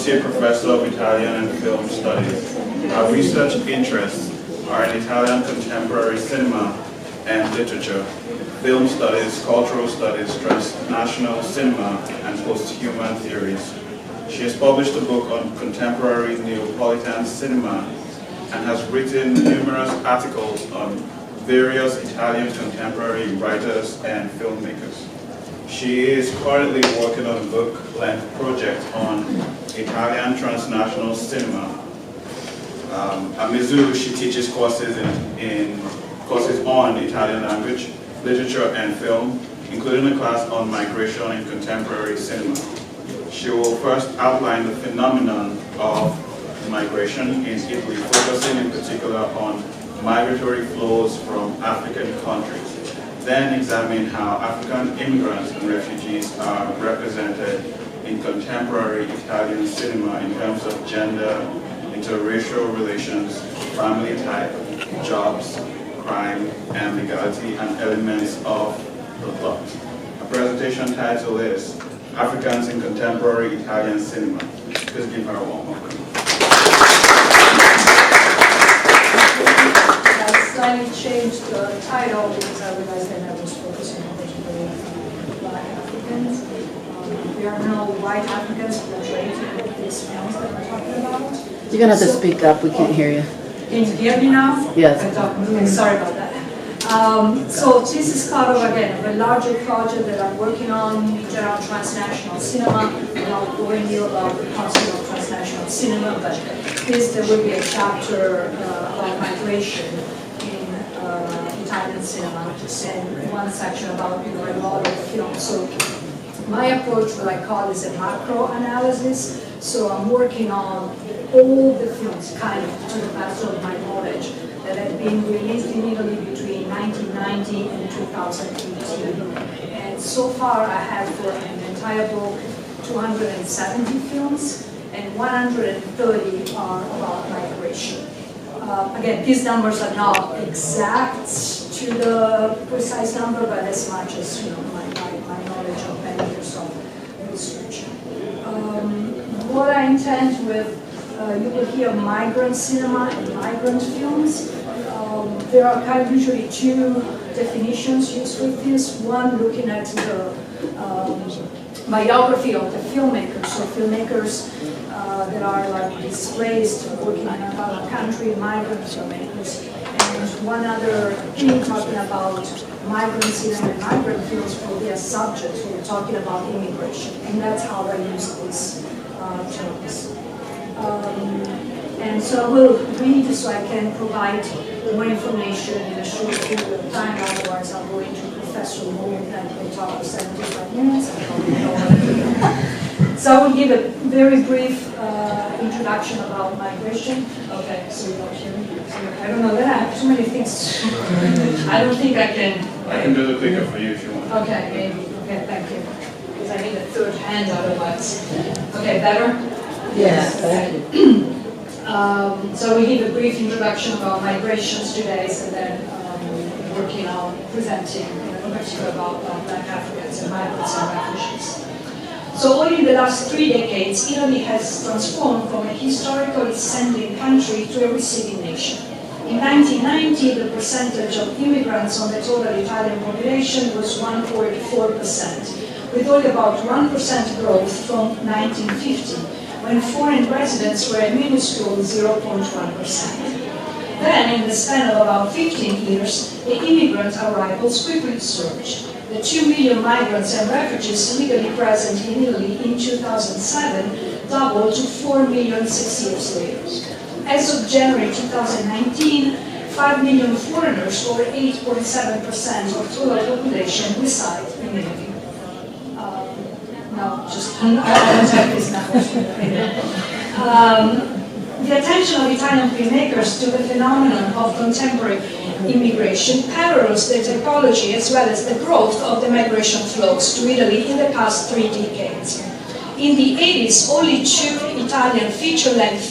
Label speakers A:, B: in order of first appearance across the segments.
A: Associate Professor of Italian and Film Studies. Her research interests are in Italian contemporary cinema and literature, film studies, cultural studies, transnational cinema, and post-human theories. She has published a book on contemporary Neapolitan cinema and has written numerous articles on various Italian contemporary writers and filmmakers. She is currently working on a book-length project on Italian transnational cinema. At Mizzou, she teaches courses on Italian language, literature, and film, including a class on migration in contemporary cinema. She will first outline the phenomenon of migration in Italy, focusing in particular on migratory flows from African countries, then examine how African immigrants and refugees are represented in contemporary Italian cinema in terms of gender, interracial relations, family type, jobs, crime, and legality, and elements of the plot. Her presentation title is Africans in Contemporary Italian Cinema. Please give her a warm welcome.
B: I slightly changed the title because I realized that I was focusing on particularly Black Africans. There are no white Africans portrayed in these films that we're talking about.
C: You're going to have to speak up, we can't hear you.
B: Can you hear me now?
C: Yes.
B: Okay, sorry about that. So this is part of, again, a larger project that I'm working on in general transnational cinema. I'm not boring you about the concept of transnational cinema, but there will be a chapter about migration in Italian cinema, and one section about a lot of films. So my approach, what I call, is a macro analysis. So I'm working on all the films, kind of, to the best of my knowledge, that have been released in Italy between 1990 and 2018. And so far I have, for an entire book, 270 films, and 130 are about migration. Again, these numbers are not exact to the precise number, but as much as my knowledge of many years of research. What I intend with, you will hear migrant cinema and migrant films. There are kind of usually two definitions used for this. One, looking at the biography of the filmmakers. So filmmakers that are like displaced, working in another country, migrant filmmakers. And one other thing talking about migrant cinema and migrant films for their subjects. So we're talking about immigration. And that's how I use these terms. And so I will read so I can provide more information in a short period of time, otherwise I'll go into Professor mode and we'll talk for 75 minutes. So I will give a very brief introduction about migration. Okay, so you don't hear me? I don't know, then I have too many things. I don't think I can.
A: I can do the clicker for you if you want.
B: Okay, maybe. Okay, thank you. Because I need a third hand otherwise. Okay, better?
C: Yes, thank you.
B: So we give a brief introduction about migrations today, and then working on presenting in particular about Black Africans and migrants and refugees. So only in the last 3 decades, Italy has transformed from a historically sending country to a receiving nation. In 1990, the percentage of immigrants on the total Italian population was 1.4%, with only about 1% growth from 1950. When foreign residents were a minuscule 0.1%. Then, in the span of about 15 years, the immigrant arrivals quickly surged. The 2 million migrants and refugees legally present in Italy in 2007 doubled to 4 million 6 years later. As of January 2019, 5 million foreigners, or 8.7% of total population, reside in Italy. No, just check these numbers. The attention of Italian filmmakers to the phenomenon of contemporary immigration parallels the typology as well as the growth of the migration flows to Italy in the past 3 decades. In the 80s, only 2 Italian feature-length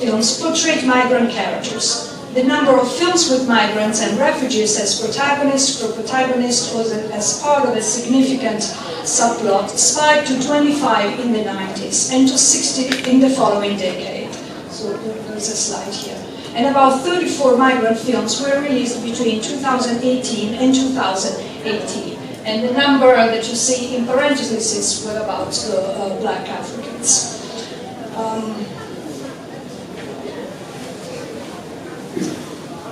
B: films portrayed migrant characters. The number of films with migrants and refugees as protagonists or protagonists or as part of a significant subplot spiked to 25 in the 90s and to 60 in the following decade. So there's a slide here. And about 34 migrant films were released between 2018 and 2018. And the number that you see in parentheses were about Black Africans.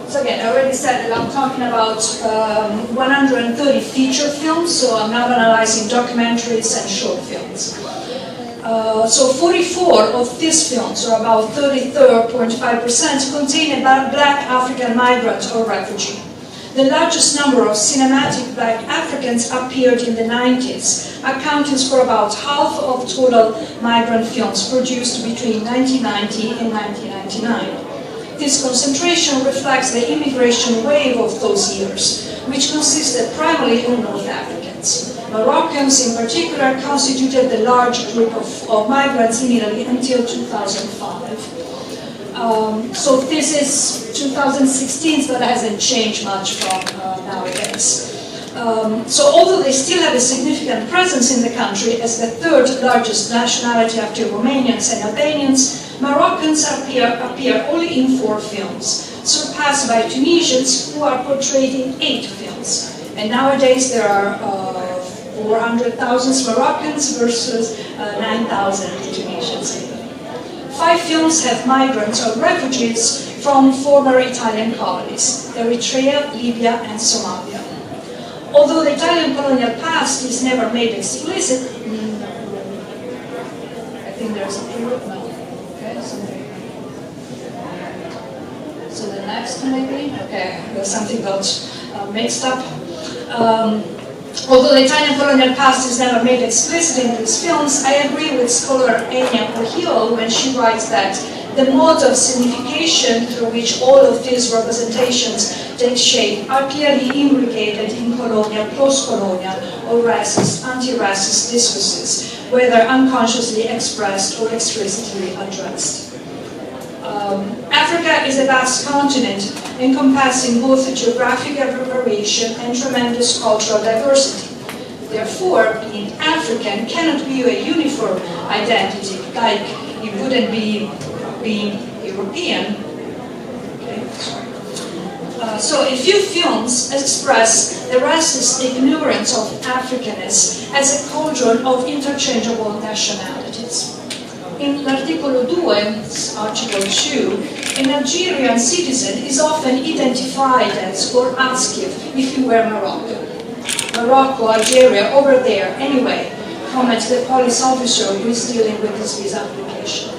B: So again, I already said that I'm talking about 130 feature films, so I'm not analyzing documentaries and short films. So 44 of these films, or about 33.5%, contain a Black African migrant or refugee. The largest number of cinematic Black Africans appeared in the 90s, accounting for about half of total migrant films produced between 1990 and 1999. This concentration reflects the immigration wave of those years, which consisted primarily of North Africans. Moroccans in particular constituted the large group of migrants in Italy until 2005. So this is 2016, but it hasn't changed much from nowadays. So although they still have a significant presence in the country as the third largest nationality after Romanians and Albanians, Moroccans appear only in 4 films, surpassed by Tunisians who are portrayed in 8 films. And nowadays there are 400,000 Moroccans versus 9,000 Tunisians. 5 films have migrants or refugees from former Italian colonies, Eritrea, Libya, and Somalia. Although the Italian colonial past is never made explicit, I think there's a period now. Okay, so the next maybe? Okay, there's something got mixed up. Although the Italian colonial past is never made explicit in these films, I agree with scholar Enya Cohiol when she writes that the modes of signification through which all of these representations take shape are clearly imbricated in colonial, post-colonial, or racist, anti-racist discourses, whether unconsciously expressed or explicitly addressed. Africa is a vast continent encompassing both geographic variation and tremendous cultural diversity. Therefore, being African cannot be a uniform identity, like it wouldn't be being European. Okay, sorry. So a few films express the racist ignorance of Africanness as a cauldron of interchangeable nationalities. In Articolo 2, Article 2, an Algerian citizen is often identified as or asked if he were Moroccan. Morocco, Algeria, over there, anyway, comments the police officer who is dealing with his visa application.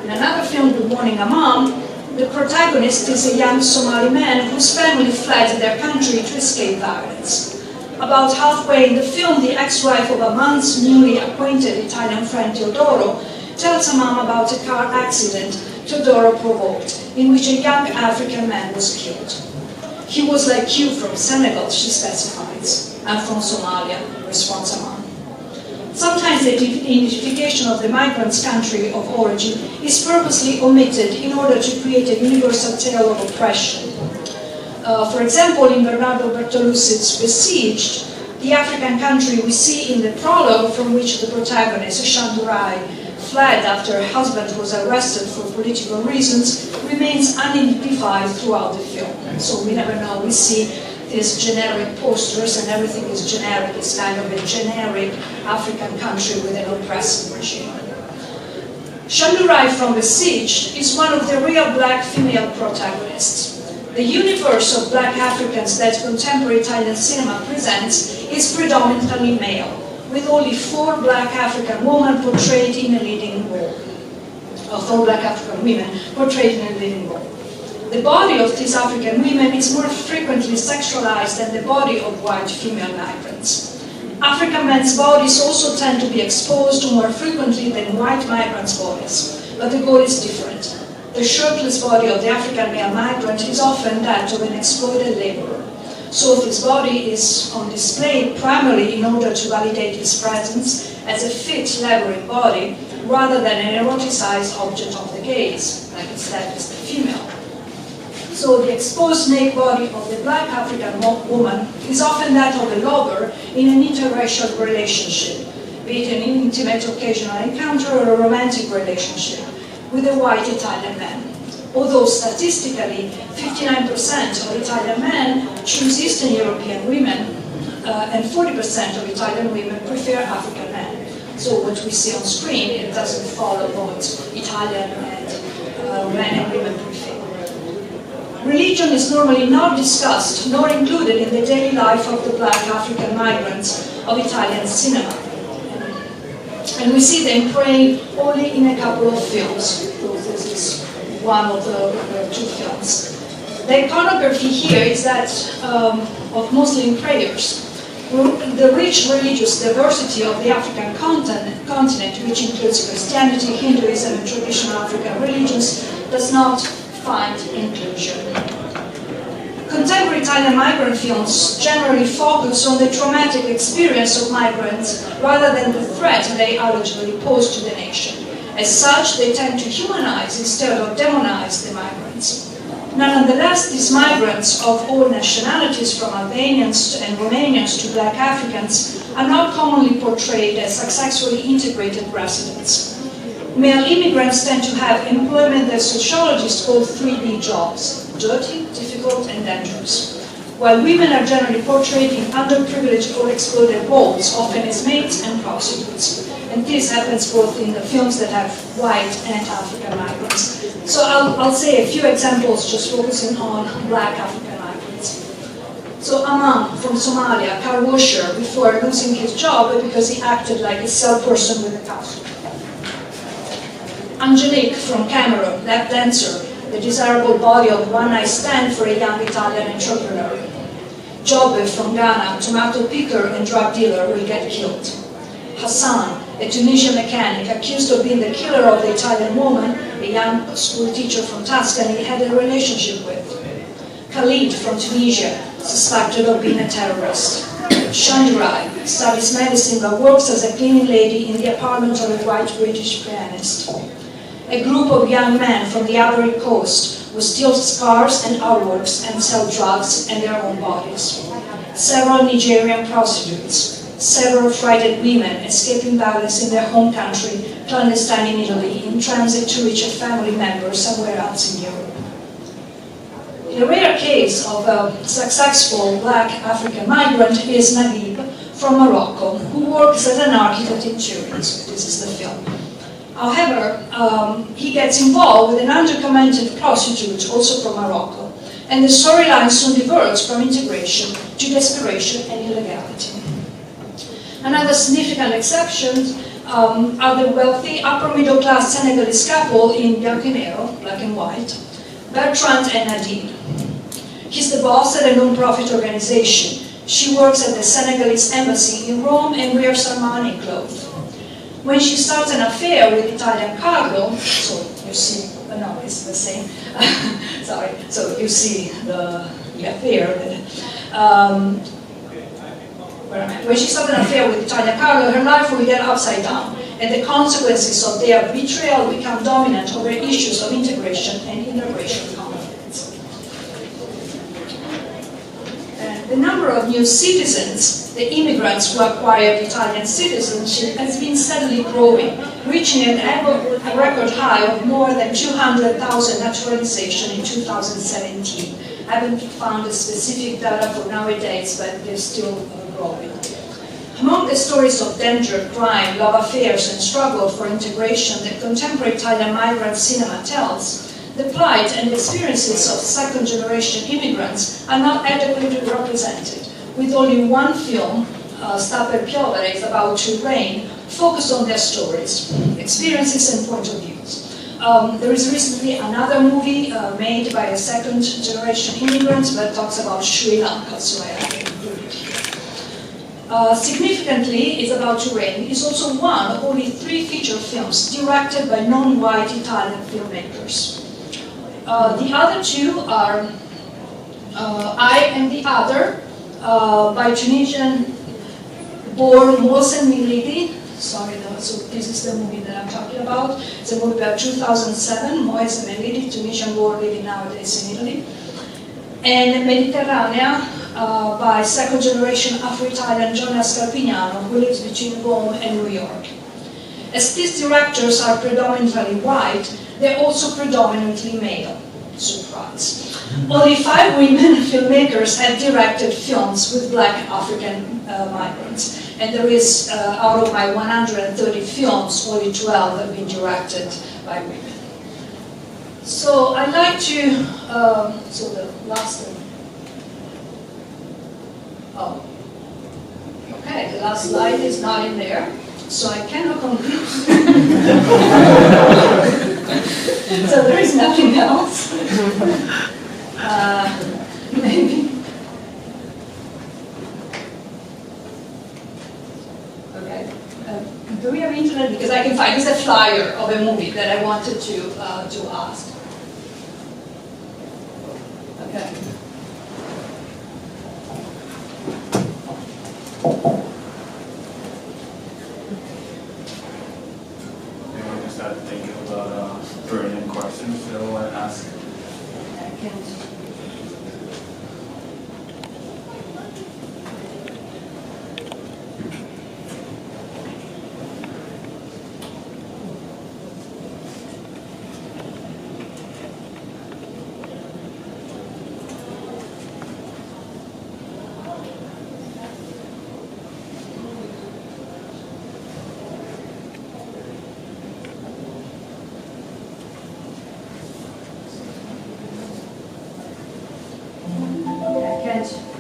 B: In another film, Good Morning Amam, the protagonist is a young Somali man whose family fled their country to escape violence. About halfway in the film, the ex-wife of Aman's newly acquainted Italian friend Teodoro tells Amam about a car accident Teodoro provoked, in which a young African man was killed. He was like you from Senegal, she specifies. I'm from Somalia, responds Amam. Sometimes the identification of the migrant's country of origin is purposely omitted in order to create a universal tale of oppression. For example, in Bernardo Bertolucci's Besieged, the African country we see in the prologue from which the protagonist, Shandurai, fled after her husband was arrested for political reasons, remains unidentified throughout the film. So we never know. We see these generic posters and everything is generic. It's kind of a generic African country with an oppressive regime. Shandurai from Besieged is one of the real black female protagonists. The universe of Black Africans that contemporary Italian cinema presents is predominantly male, with only 4 Black African women portrayed in a leading role. 4 Black African women portrayed in a leading role. The body of these African women is more frequently sexualized than the body of white female migrants. African men's bodies also tend to be exposed more frequently than white migrants' bodies, but the goal is different. The shirtless body of the African male migrant is often that of an exploited laborer. So his body is on display primarily in order to validate his presence as a fit laboring body, rather than an eroticized object of the gaze, like instead is the female. So the exposed naked body of the black African woman is often that of a lover in an interracial relationship, be it an intimate occasional encounter or a romantic relationship with a white Italian man. Although statistically, 59% of Italian men choose Eastern European women, and 40% of Italian women prefer African men. So what we see on screen, it doesn't follow what Italian and men and women prefer. Religion is normally not discussed nor included in the daily life of the black African migrants of Italian cinema. And we see them praying only in a couple of films. This is one of the two films. The iconography here is that of Muslim prayers. The rich religious diversity of the African continent, which includes Christianity, Hinduism, and traditional African religions, does not find inclusion. Contemporary Italian migrant films generally focus on the traumatic experience of migrants rather than the threat they allegedly pose to the nation. As such, they tend to humanize instead of demonize the migrants. Nonetheless, these migrants of all nationalities, from Albanians and Romanians to black Africans, are not commonly portrayed as successfully integrated residents. Male immigrants tend to have employment that sociologists call 3D jobs: dirty, difficult, and dangerous. While women are generally portrayed in underprivileged or exploited roles, often as maids and prostitutes. And this happens both in the films that have white and African migrants. So I'll say a few examples just focusing on black African migrants. So Aman from Somalia, car washer, before losing his job because he acted like a salesperson with a costume. Angelique from Cameroon, lap dancer, the desirable body of one-night stand for a young Italian entrepreneur. Jobe from Ghana, tomato picker and drug dealer, will get killed. Hassan, a Tunisian mechanic accused of being the killer of the Italian woman a young school teacher from Tuscany had a relationship with. Khalid from Tunisia, suspected of being a terrorist. Shandirai studies medicine but works as a cleaning lady in the apartment of a white British pianist. A group of young men from the Ivory Coast who steal cars and artworks and sell drugs and their own bodies. Several Nigerian prostitutes. Several frightened women escaping violence in their home country, clandestine in Italy, in transit to reach a family member somewhere else in Europe. A rare case of a successful black African migrant is Naguib from Morocco, who works as an architect in Turin. So this is the film. However, he gets involved with an undercommanded prostitute, also from Morocco, and the storyline soon diverts from integration to desperation and illegality. Another significant exception are the wealthy upper-middle-class Senegalese couple in Bianco, black and white, Bertrand and Nadine. He's the boss at a non-profit organization. She works at the Senegalese embassy in Rome and wears Armani clothes. When she starts an affair with Italian Carlo, so you see, no, it's the same, sorry, so you see the affair. When she starts an affair with Italian Carlo, her life will get upside down, and the consequences of their betrayal become dominant over issues of integration and interracial conflicts. The number of new citizens, the immigrants who acquired Italian citizenship, has been steadily growing, reaching a record high of more than 200,000 naturalization in 2017. I haven't found a specific data for nowadays, but they're still growing. Among the stories of danger, crime, love affairs, and struggle for integration that contemporary Italian migrant cinema tells, the plight and experiences of second-generation immigrants are not adequately represented, with only one film, Sta per piovere, is about to rain, focused on their stories, experiences, and point of views. There is recently another movie made by a second-generation immigrant that talks about Sri Lanka, so I included it here. Significantly, It's About to Rain is also one of only 3 feature films directed by non-white Italian filmmakers. The other 2 are I and the Other, by Tunisian-born Mohsen Milidi. Sorry, so this is the movie that I'm talking about. It's a movie about 2007, Mohsen Milidi, Tunisian-born, living nowadays in Italy. and Mediterranea by second-generation Afro-Italian Gianna Scarpignano, who lives between Rome and New York. As these directors are predominantly white, they're also predominantly male. Surprise. Only 5 women filmmakers have directed films with black African migrants. And there is, out of my 130 films, only 12 have been directed by women. So I'd like to, so the last one. Oh, okay, the last slide is not in there, so I cannot conclude. So there is nothing else. Maybe. Okay. Do we have internet? Because I can find this a flyer of a movie that I wanted to ask. Okay.
A: Anyone just started thinking about burning questions they want to ask?
B: I can't.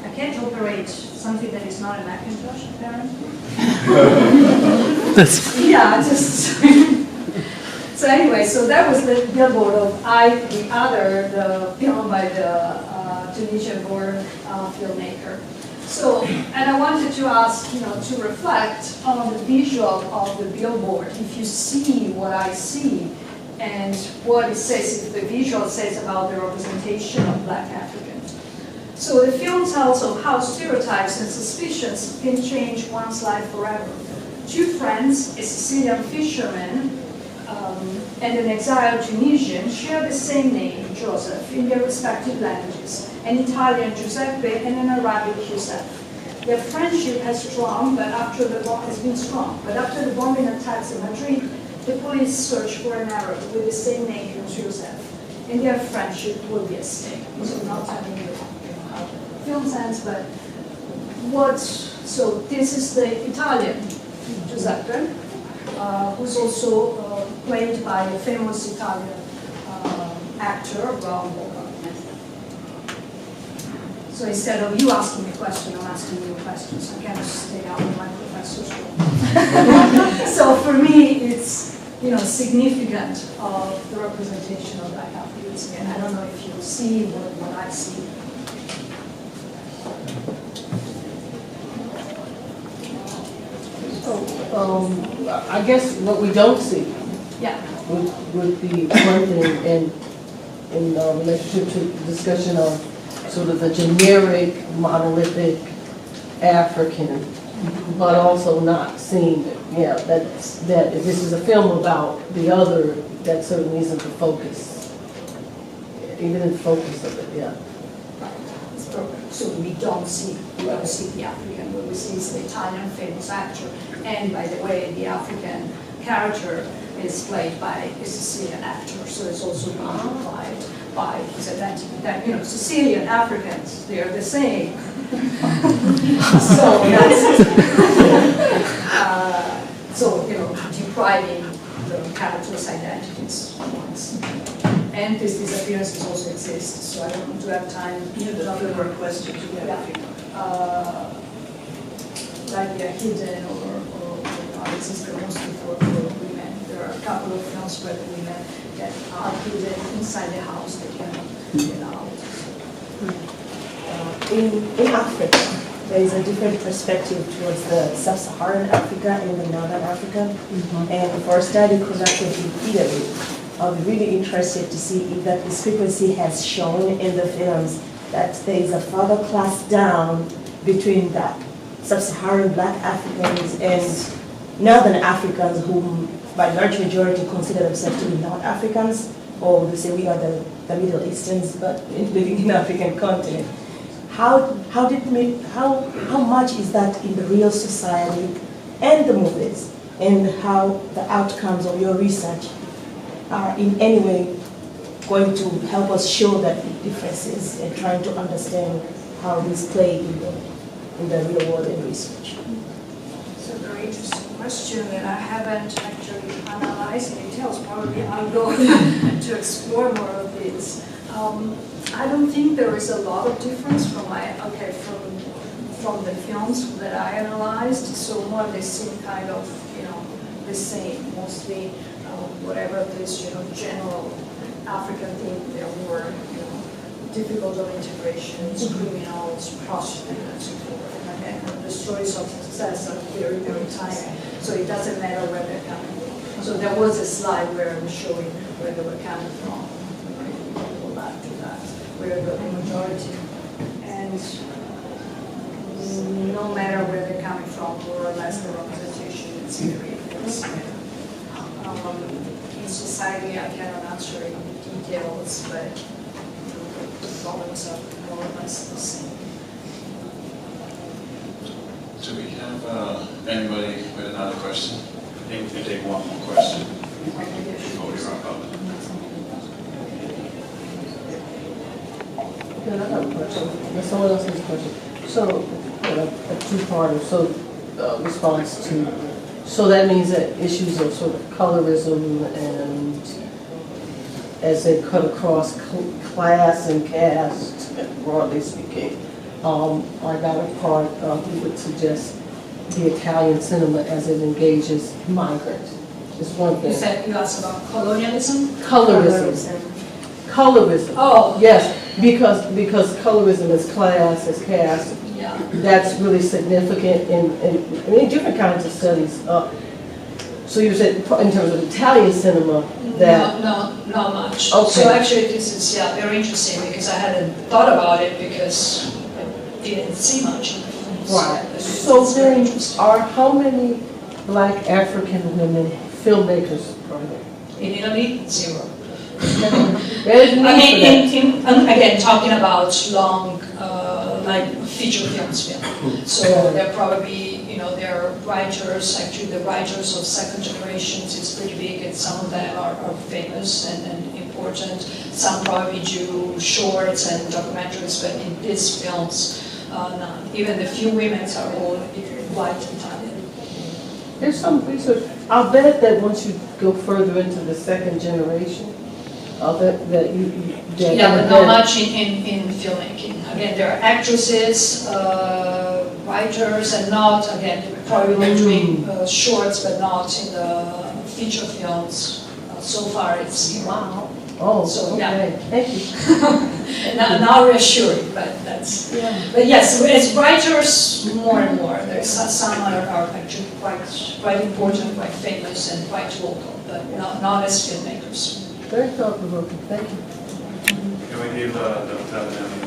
B: I can't operate something that is not a Macintosh, apparently. Yeah, just. So anyway, so that was the billboard of the film by the Tunisian-born filmmaker. So, and I wanted to ask, to reflect on the visual of the billboard. If you see what I see, and what it says, if the visual says about the representation of Black Africans. So the film tells of how stereotypes and suspicions can change one's life forever. 2 friends, a Sicilian fisherman and an exiled Tunisian, share the same name, Joseph, in their respective languages, an Italian Giuseppe and an Arabic Joseph. Their friendship has been strong, but after the bombing attacks in Madrid, the police search for an Arab with the same name as Joseph, and their friendship will be at stake. So I'm not telling you how the film ends, but so this is the Italian Giuseppe, who's also played by a famous Italian actor, Brown Bocca. So instead of you asking me a question, I'm asking you questions. I cannot stay out of my professor's role. So for me, it's significant of the representation of Black Africans. And I don't know if you see what I see.
D: I guess what we don't see
B: Yeah.
D: would be one thing in relationship to the discussion of sort of the generic, monolithic African, but also not seeing it. Yeah, that if this is a film about the other, that certainly isn't the focus. Even in the focus of it, yeah.
B: So we don't see the African, what we see is the Italian famous actor. And by the way, the African character is played by a Sicilian actor, so it's also amplified by his identity. That Sicilian Africans, they are the same. So that's depriving the characters' identities once. And these disappearances also exist, so I don't want to have time.
E: Another more question.
B: Like they're hidden or exist mostly for women. There are a couple of films where the women that are hidden inside the house, they cannot get out.
E: In Africa, there is a different perspective towards the sub-Saharan Africa and the Northern Africa. And for a study conducted in Italy, I'll be really interested to see if that discrepancy has shown in the films that there is a further class down between that sub-Saharan Black Africans and Northern Africans, whom by large majority consider themselves to be not Africans, or they say we are the Middle Easterns, but living in African continent. How much is that in the real society and the movies, and how the outcomes of your research are in any way going to help us show that differences and trying to understand how this play in the real world in research?
B: It's a very interesting question that I haven't actually analyzed in details. Probably I'll go to explore more of this. I don't think there is a lot of difference from the films that I analyzed. So more or less same kind of, the same, mostly whatever this, general African theme. There were, difficult of integrations, criminals, prostitutes, and so forth. And the stories of success are very, very tiny. So it doesn't matter where they're coming from. So there was a slide where I was showing where they were coming from. We can go back to that, where the majority. And no matter where they're coming from, more or less the representation is very similar. In society, I cannot answer in details, but the problems are more or less the same.
A: Do we have anybody with another question? I think we can take one more question before we wrap up.
D: Yeah, I have a question. There's someone else has a question. So, a two-parter, response to, so that means that issues of sort of colorism and as they cut across class and caste, broadly speaking, are not a part of, we would suggest, the Italian cinema as it engages migrants. Is one
B: You
D: thing.
B: said you asked about colonialism?
D: Colorism. Colorism.
B: Oh.
D: Yes, because colorism is class, is caste.
B: Yeah.
D: That's really significant in different kinds of studies. So you said in terms of Italian cinema that...
B: No, not much.
D: Okay.
B: So actually this is, very interesting because I hadn't thought about it because I didn't see much in the films.
D: Right.
B: But
D: So
B: it's very
D: then
B: interesting.
D: are how many Black African women filmmakers are there?
B: In Italy, 0.
D: There's a
B: I
D: need for
B: mean, again, talking about long, like feature films. So they're probably, they're writers. Actually, the writers of second generations is pretty big, and some of them are famous and important. Some probably do shorts and documentaries, but in these films, none. Even the few women are all white Italian.
D: There's some research. I'll bet that once you go further into the second generation, I'll bet that
B: Yeah, but not much in filmmaking. Again, there are actresses, writers, and not, again, probably doing shorts, but not in the feature films. So far, it's
D: Wow. Oh,
B: So,
D: okay. Thank you.
B: now reassuring, but that's.
D: Yeah.
B: But yes, as writers, more and more. There's some are actually quite important, quite famous, and quite local, but not as filmmakers.
D: Very thought-provoking. Thank you.
A: Can we give the Italian